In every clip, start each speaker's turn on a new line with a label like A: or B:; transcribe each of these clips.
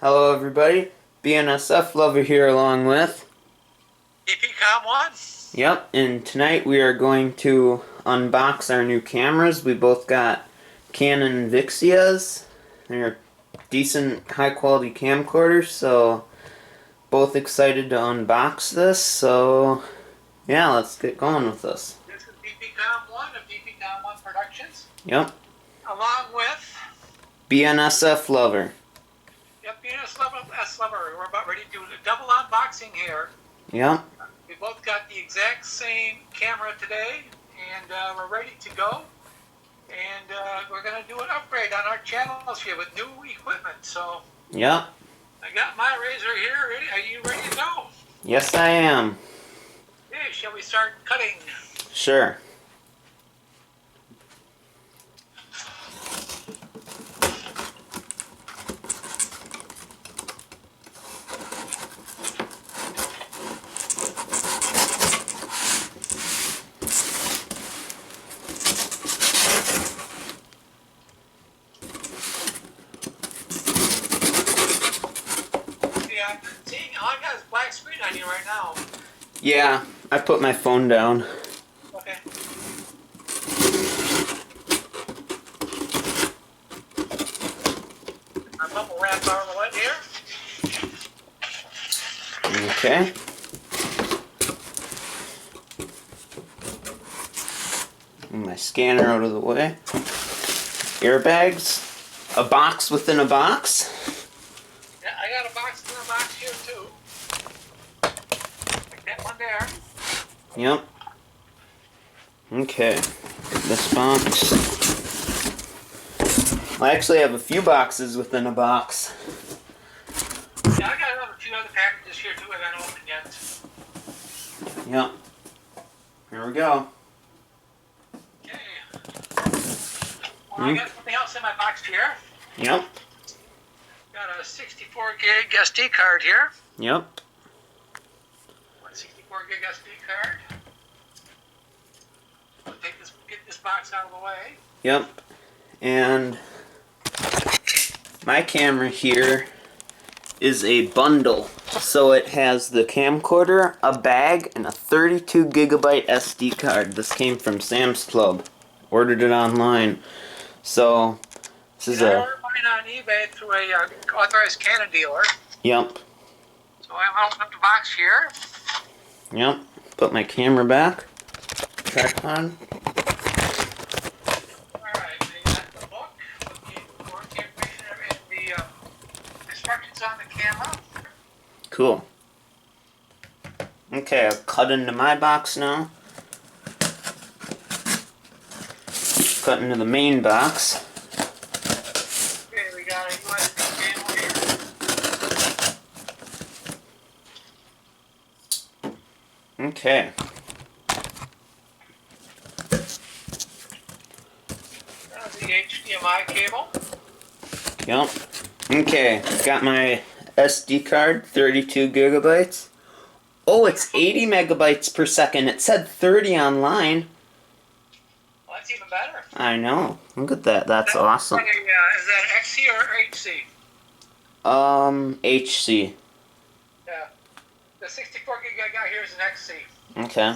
A: Hello everybody, BNSF Lover here along with
B: EPCOM1.
A: Yep, and tonight we are going to unbox our new cameras. We both got Canon VIXIAs. They're decent high quality camcorders, so both excited to unbox this, so yeah, let's get going with this.
B: This is EPCOM1 of EPCOM1 Productions.
A: Yep.
B: Along with
A: BNSF Lover.
B: Yep, BNSF Lover. We're about ready to do a double unboxing here.
A: Yep.
B: We both got the exact same camera today, and we're ready to go. And we're going to do an upgrade on our channels here with new equipment. So,
A: Yep.
B: I got my razor here. Ready? Are you ready to go?
A: Yes, I am.
B: Okay, shall we start cutting?
A: Sure.
B: I got this black screen on you right now.
A: Yeah, I put my phone down.
B: Okay. Our bubble wrap out of the way here.
A: Okay. Move my scanner out of the way. Airbags. A box within a box.
B: Yeah, I got a box in a box here too. Like that one there.
A: Yep. Okay. This box. I actually have a few boxes within a box.
B: Yeah, I got a few other packages here too I got opened yet.
A: Yep. Here we go.
B: Okay. Well, I got something else in my box here.
A: Yep.
B: Got a 64 gig SD card here.
A: Yep.
B: 164 gig SD card. I'll get this box out of the way.
A: Yep. And my camera here is a bundle. So it has the camcorder, a bag, and a 32 gigabyte SD card. This came from Sam's Club. Ordered it online. So this is
B: I ordered mine on eBay through a authorized Canon dealer.
A: Yep.
B: So I'm opening up the box here.
A: Yep. Put my camera back. Tripod.
B: Alright, we got the book with the warranty information and the instructions on the camera.
A: Cool. Okay, I've cut into my box now. Cut into the main box.
B: Okay, we got a USB cable here.
A: Okay.
B: The HDMI cable.
A: Yep. Okay, got my SD card, 32 gigabytes. Oh, it's 80 megabytes per second. It said 30 online.
B: Well, that's even better.
A: I know. Look at that. That's awesome.
B: Is that XC or HC?
A: HC.
B: Yeah. The 64 gig I got here is an XC.
A: Okay.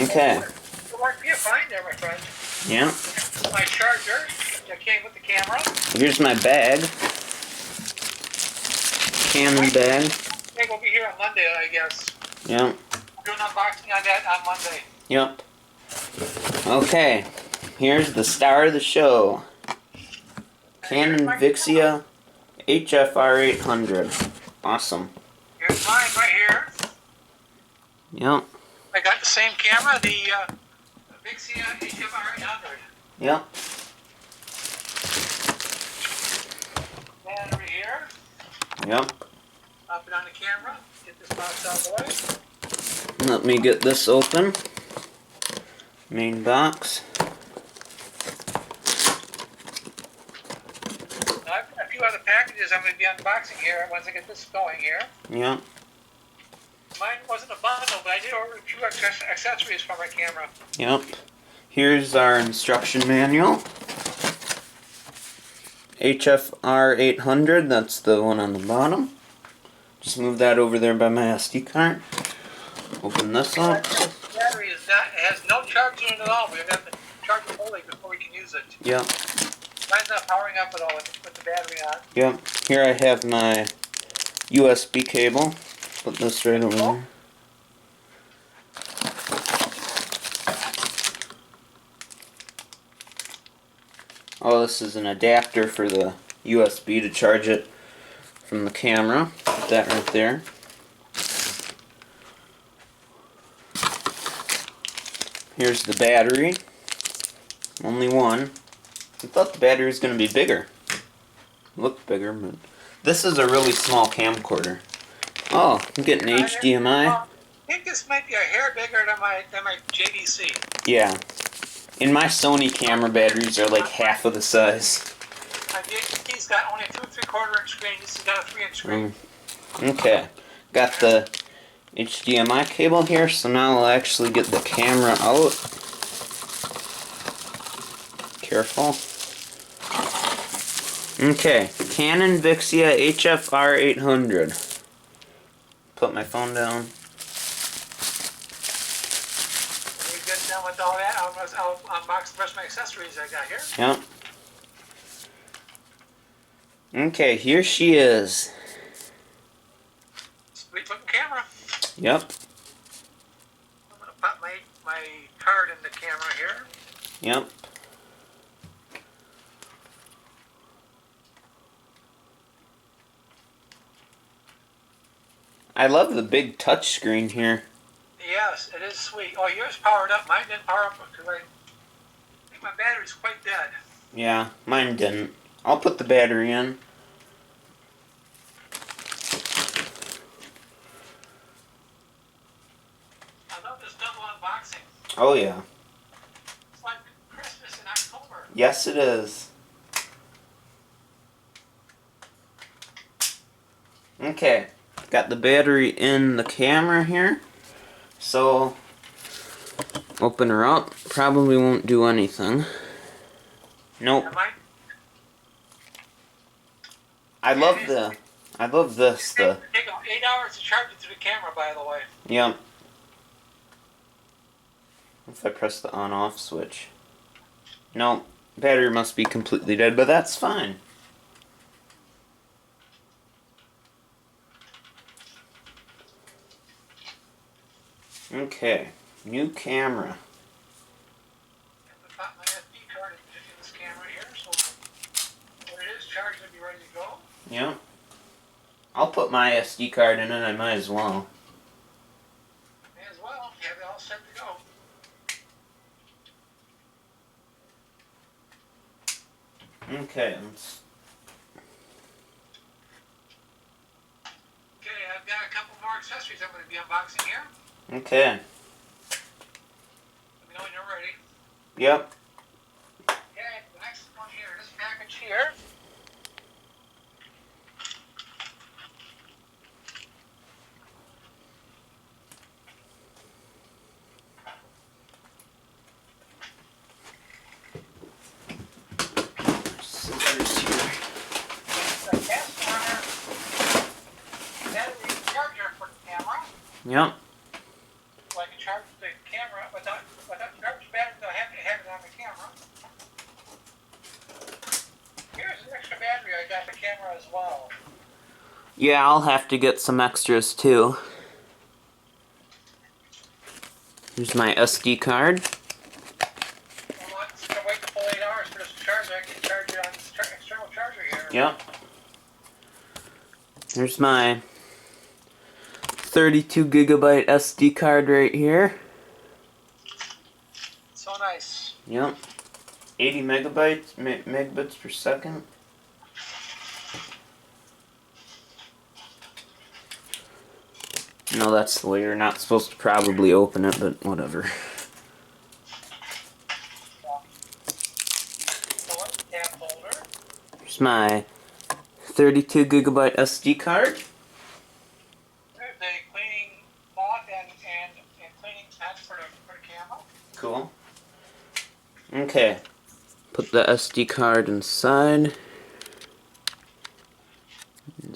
A: Okay.
B: It'll work be fine there, my friend.
A: Yeah.
B: My charger that came with the camera.
A: Here's my bag. Canon bag.
B: It will be here on Monday, I guess.
A: Yep.
B: We'll do an unboxing on that on Monday.
A: Yep. Okay. Here's the star of the show. Canon VIXIA HF R800. Awesome.
B: Here's mine right here.
A: Yep.
B: I got the same camera, the VIXIA HF R800.
A: Yep.
B: Battery here.
A: Yep.
B: Pop it on the camera. Get this box out of the way.
A: Let me get this open. Main box.
B: I've got a few other packages I'm going to be unboxing here once I get this going here.
A: Yep.
B: Mine wasn't a bundle, but I did order a few accessories for my camera.
A: Yep. Here's our instruction manual. HFR800, that's the one on the bottom. Just move that over there by my SD card. Open this up.
B: The battery has no charge in it at all. We have to charge it fully before we can use it.
A: Yep.
B: Mine's not powering up at all with the battery on.
A: Yep. Here I have my USB cable. Put this right over there. Oh, this is an adapter for the USB to charge it from the camera. Put that right there. Here's the battery. Only one. I thought the battery was going to be bigger. Looked bigger, but this is a really small camcorder. Oh, I'm getting HDMI.
B: I think this might be a hair bigger than my JVC.
A: Yeah. In my Sony camera, batteries are like half of the size.
B: My JVC's got only a 2 3/4 inch screen. This has got a 3-inch screen.
A: Okay. Got the HDMI cable here, so now I'll actually get the camera out. Careful. Okay, Canon VIXIA HFR800. Put my phone down.
B: When we get done with all that, I'll unbox the rest of my accessories I got here.
A: Yep. Okay, here she is.
B: Sweet looking camera.
A: Yep.
B: I'm going to pop my card in the camera here.
A: Yep. I love the big touch screen here.
B: Yes, it is sweet. Oh, yours powered up. Mine didn't power up because I think my battery's quite dead.
A: Yeah, mine didn't. I'll put the battery in.
B: I love this double unboxing.
A: Oh yeah.
B: It's like Christmas in October.
A: Yes, it is. Okay, got the battery in the camera here. So, open her up. Probably won't do anything. Nope. I love this.
B: Take 8 hours to charge it to the camera, by the way.
A: Yep. If I press the on-off switch. No, battery must be completely dead, but that's fine. Okay, new camera.
B: I pop my SD card in this camera here, so when it is charged, it'll be ready to go.
A: Yep. I'll put my SD card in it, I might as well.
B: May as well, you have it all set to go.
A: Okay, let's...
B: Okay, I've got a couple more accessories I'm going to be unboxing here.
A: Okay.
B: Let me know when you're ready.
A: Yep.
B: Okay, the next one here, this package here.
A: Scissors here.
B: The cast runner battery charger for the camera.
A: Yep.
B: So I can charge the camera without charging the battery, I have to have it on the camera. Here's an extra battery I got the camera as well.
A: Yeah, I'll have to get some extras too. Here's my SD card.
B: Well, I'm just going to wait the full 8 hours for this to charge. I can charge it on this external charger here.
A: Yep. Here's my 32 gigabyte SD card right here.
B: So nice.
A: Yep. 80 megabytes, megabits per second. No, that's the way you're not supposed to probably open it, but whatever.
B: Tab holder.
A: Here's my 32 gigabyte SD card.
B: There's a cleaning cloth and cleaning pad for the camera.
A: Cool. Okay. Put the SD card inside.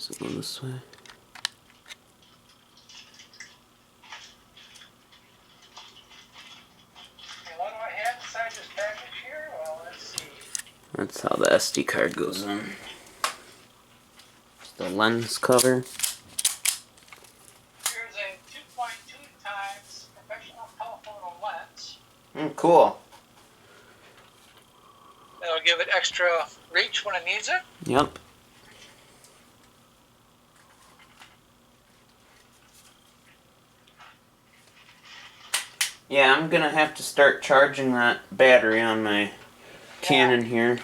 A: Does it go this way?
B: And what do I have inside this package here? Well, let's see.
A: That's how the SD card goes in. The lens cover.
B: Here's a 2.2 times professional telephoto lens.
A: Cool.
B: That'll give it extra reach when it needs it.
A: Yep. Yeah, I'm gonna have to start charging that battery on my Canon here.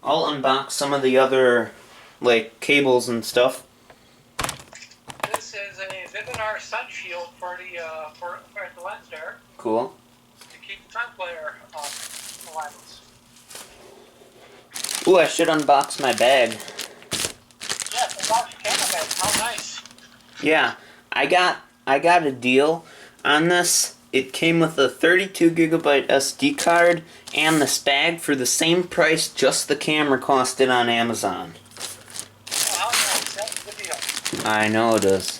A: I'll unbox some of the other, like, cables and stuff.
B: This is a Vivinar sun shield for the lens there
A: Cool.
B: to keep the sun glare off the lens.
A: Ooh, I should unbox my bag.
B: Yes, the box camera bag. How nice.
A: Yeah, I got a deal on this. It came with a 32 gigabyte SD card and this bag for the same price just the camera costed on Amazon.
B: Oh, how nice. That's a good deal.
A: I know it is.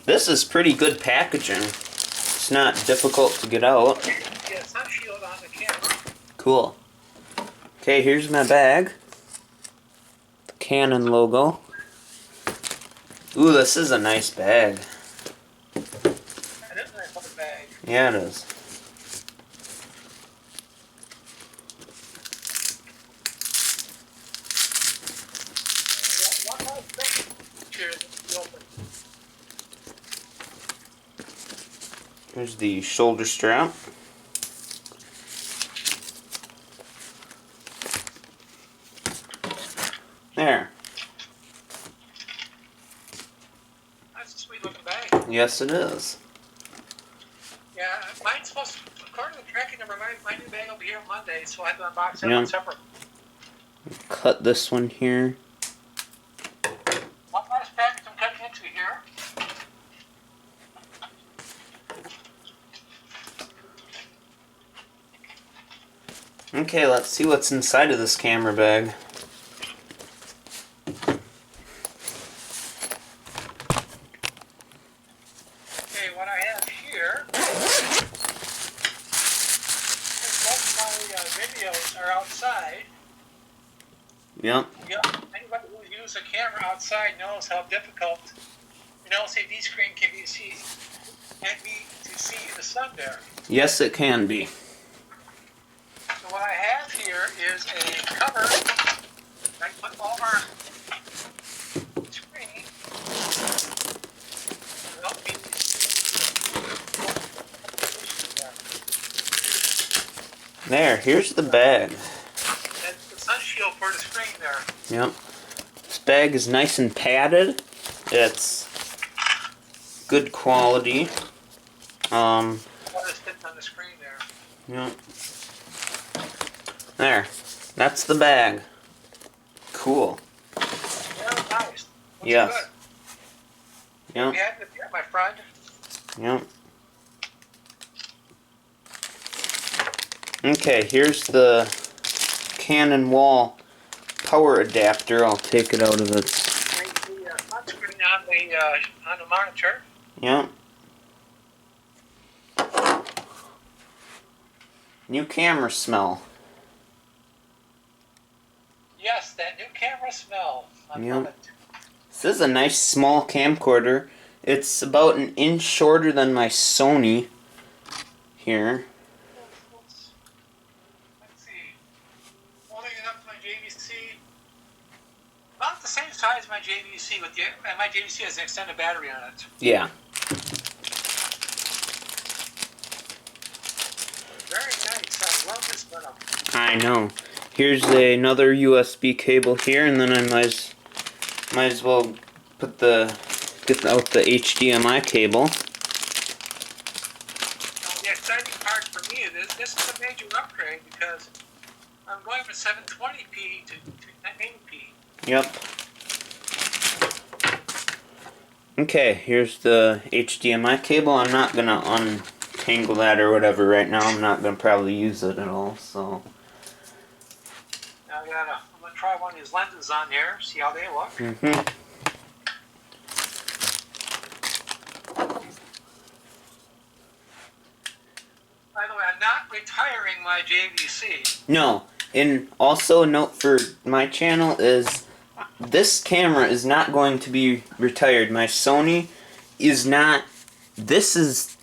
A: This is pretty good packaging. It's not difficult to get out.
B: Yeah, sun shield on the camera.
A: Cool. Okay, here's my bag. The Canon logo. Ooh, this is a nice bag.
B: That is a nice little bag.
A: Yeah, it is.
B: One more thing. Here, this is open.
A: Here's the shoulder strap. There.
B: That's a sweet looking bag.
A: Yes, it is.
B: Yeah, mine's supposed to, according to the tracking number, my new bag will be here on Monday, so I have to unbox that
A: Yeah.
B: one separate.
A: Cut this one here.
B: One last package I'm cutting into here.
A: Okay, let's see what's inside of this camera bag.
B: Okay, what I have here is most of my videos are outside.
A: Yep.
B: Yeah, anybody who uses a camera outside knows how difficult an LCD screen can be to see the sun there.
A: Yes, it can be.
B: So what I have here is a cover. I put over screen. Help me.
A: There, here's the bag.
B: That's the sun shield for the screen there.
A: Yep. This bag is nice and padded. It's good quality.
B: What is fits on the screen there?
A: Yep. There. That's the bag. Cool.
B: Yeah, nice. Looks
A: Yes.
B: good.
A: Yep.
B: You have it here, my friend.
A: Yep. Okay, here's the Canon wall power adapter. I'll take it out of its.
B: There's the front screen on the monitor.
A: Yep. New camera smell.
B: Yes, that new camera smell. I love it.
A: This is a nice small camcorder. It's about an inch shorter than my Sony here.
B: Let's see. Holding it up to my JVC. About the same size as my JVC, and my JVC has an extended battery on it.
A: Yeah.
B: Very nice. I love this setup.
A: I know. Here's another USB cable here, and then I might as well get out the HDMI cable.
B: Now, the exciting part for me is this is a major upgrade because I'm going from 720p to 1080p.
A: Yep. Okay, here's the HDMI cable. I'm not gonna untangle that or whatever right now. I'm not gonna probably use it at all, so.
B: Now I'm gonna try one of these lenses on here, see how they look.
A: Mm-hmm.
B: By the way, I'm not retiring my JVC.
A: No, and also a note for my channel is this camera is not going to be retired. My Sony is not. This is,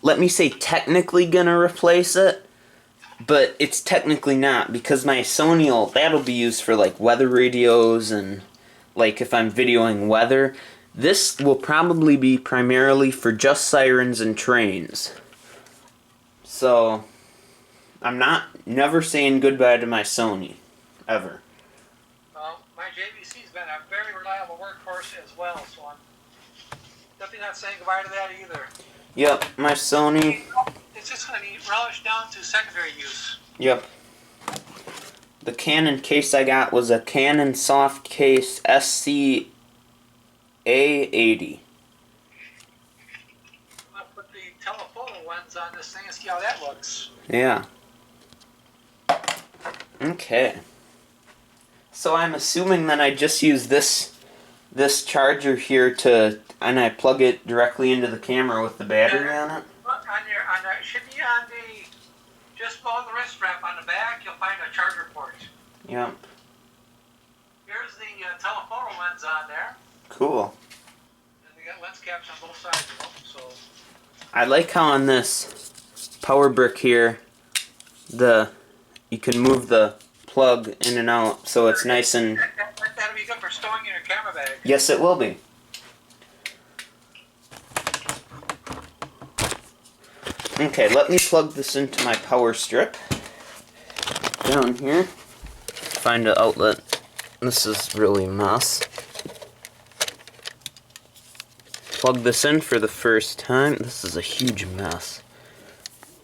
A: let me say, technically gonna replace it, but it's technically not because my Sony that'll be used for like weather radios and like if I'm videoing weather. This will probably be primarily for just sirens and trains. So I'm never saying goodbye to my Sony, ever.
B: Well, my JVC's been a very reliable workhorse as well, so I'm definitely not saying goodbye to that either.
A: Yep, my Sony.
B: It's just going to be relished down to secondary use.
A: Yep. The Canon case I got was a Canon soft case SC A80.
B: I'm going to put the telephoto lens on this thing and see how that looks.
A: Yeah. Okay. So I'm assuming that I just use this charger here and I plug it directly into the camera with the battery on it.
B: Look, it should be on just below the wrist strap on the back, you'll find a charger port.
A: Yep.
B: Here's the telephoto lens on there.
A: Cool.
B: And they got lens caps on both sides of them, so.
A: I like how on this power brick here, you can move the plug in and out, so it's nice and.
B: That'll be good for stowing in your camera bag.
A: Yes, it will be. Okay, let me plug this into my power strip. Down here. Find an outlet. This is really a mess. Plug this in for the first time. This is a huge mess.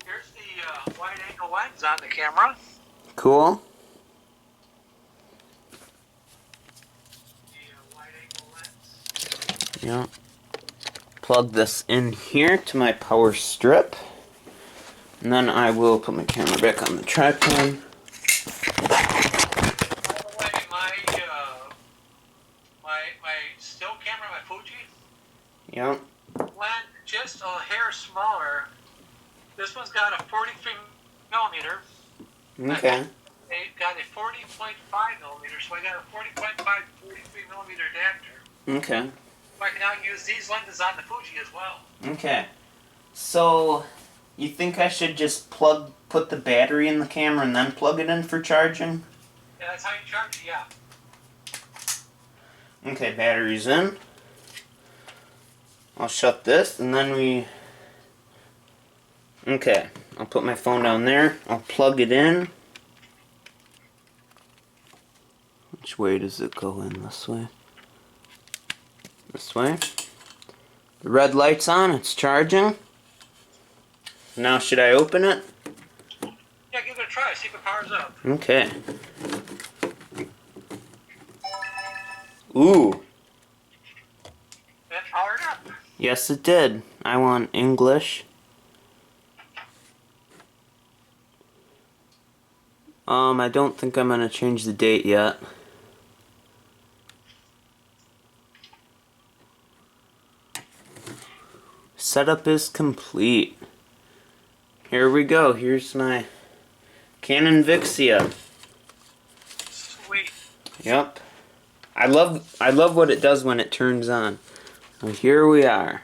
B: Here's the wide angle lens on the camera.
A: Cool.
B: The wide angle lens.
A: Yeah. Plug this in here to my power strip. And then I will put my camera back on the tripod.
B: By the way, my still camera, my Fuji,
A: Yep.
B: lens just a hair smaller. This one's got a 43 millimeter.
A: Okay.
B: It got a 40.5 millimeter, so I got a 40.5 43 millimeter adapter.
A: Okay.
B: I can now use these lenses on the Fuji as well.
A: Okay. So, you think I should just put the battery in the camera and then plug it in for charging?
B: Yeah, that's how you charge it, yeah.
A: Okay, battery's in. I'll shut this and then we... Okay, I'll put my phone down there. I'll plug it in. Which way does it go in? This way? This way. The red light's on, it's charging. Now should I open it?
B: Yeah, give it a try, see if it powers up.
A: Okay. Ooh.
B: It powered up.
A: Yes, it did. I want English. I don't think I'm gonna change the date yet. Setup is complete. Here we go. Here's my Canon VIXIA.
B: Sweet.
A: Yep. I love what it does when it turns on. So here we are.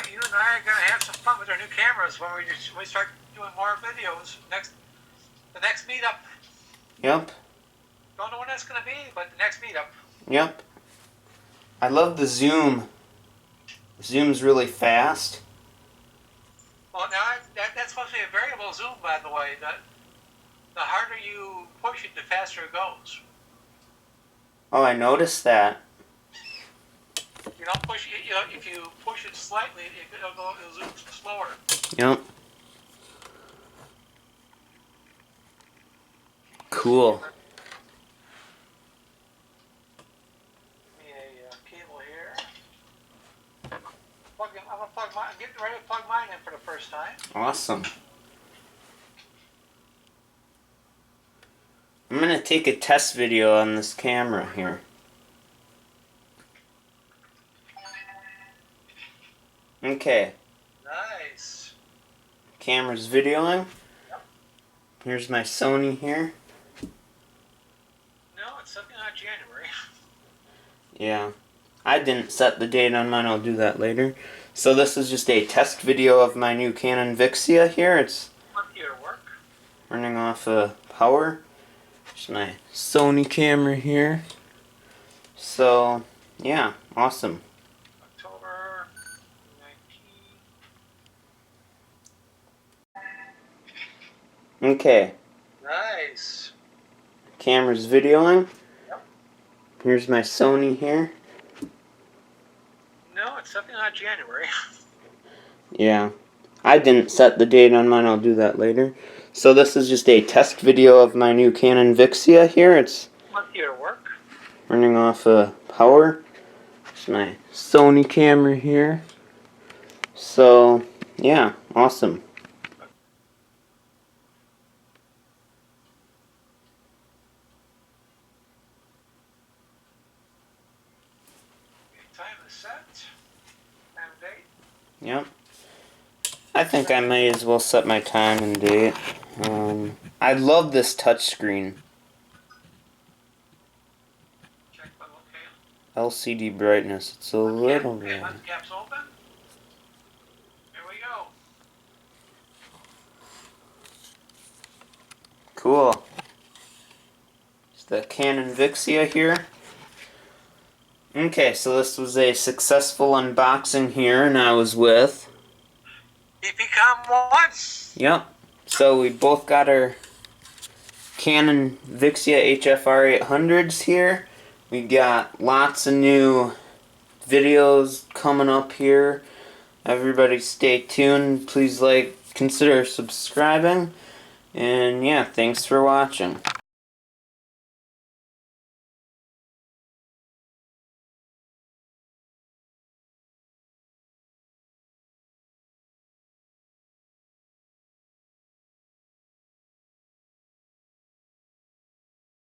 B: You and I are going to have some fun with our new cameras when we start doing more videos. The next meetup.
A: Yep.
B: Don't know when that's going to be, but the next meetup.
A: Yep. I love the zoom. Zoom's really fast.
B: Well, now that's supposed to be a variable zoom, by the way. The harder you push it, the faster it goes.
A: Oh, I noticed that.
B: You don't push it. If you push it slightly, it'll zoom slower.
A: Yep. Cool.
B: Give me a cable here. I'm gonna plug getting ready to plug mine in for the first time.
A: Awesome. I'm going to take a test video on this camera here. Okay.
B: Nice.
A: Camera's videoing.
B: Yep.
A: Here's my Sony here.
B: No, it's something on January.
A: Yeah. I didn't set the date on mine, I'll do that later. So this is just a test video of my new Canon VIXIA here. It's
B: Computer work.
A: running off power. It's my Sony camera here. So, yeah, awesome.
B: October 19.
A: Okay,
B: Nice.
A: camera's videoing.
B: Yep.
A: Here's my Sony here.
B: No, it's something on January.
A: Yeah, I didn't set the date on mine, I'll do that later. So this is just a test video of my new Canon VIXIA here. It's
B: Computer work.
A: running off power. It's my Sony camera here. So, yeah, awesome.
B: Time is set. Time and date.
A: Yep. I think I may as well set my time and date. I love this touchscreen.
B: Check button okay.
A: LCD brightness. It's a little
B: Okay,
A: bit.
B: let the caps open. Here we go.
A: Cool. It's the Canon VIXIA here. Okay, so this was a successful unboxing here, and I was with...
B: EP1.
A: Yep. So we both got our Canon VIXIA HF R800s here. We got lots of new videos coming up here. Everybody stay tuned. Please consider subscribing. And yeah, thanks for watching.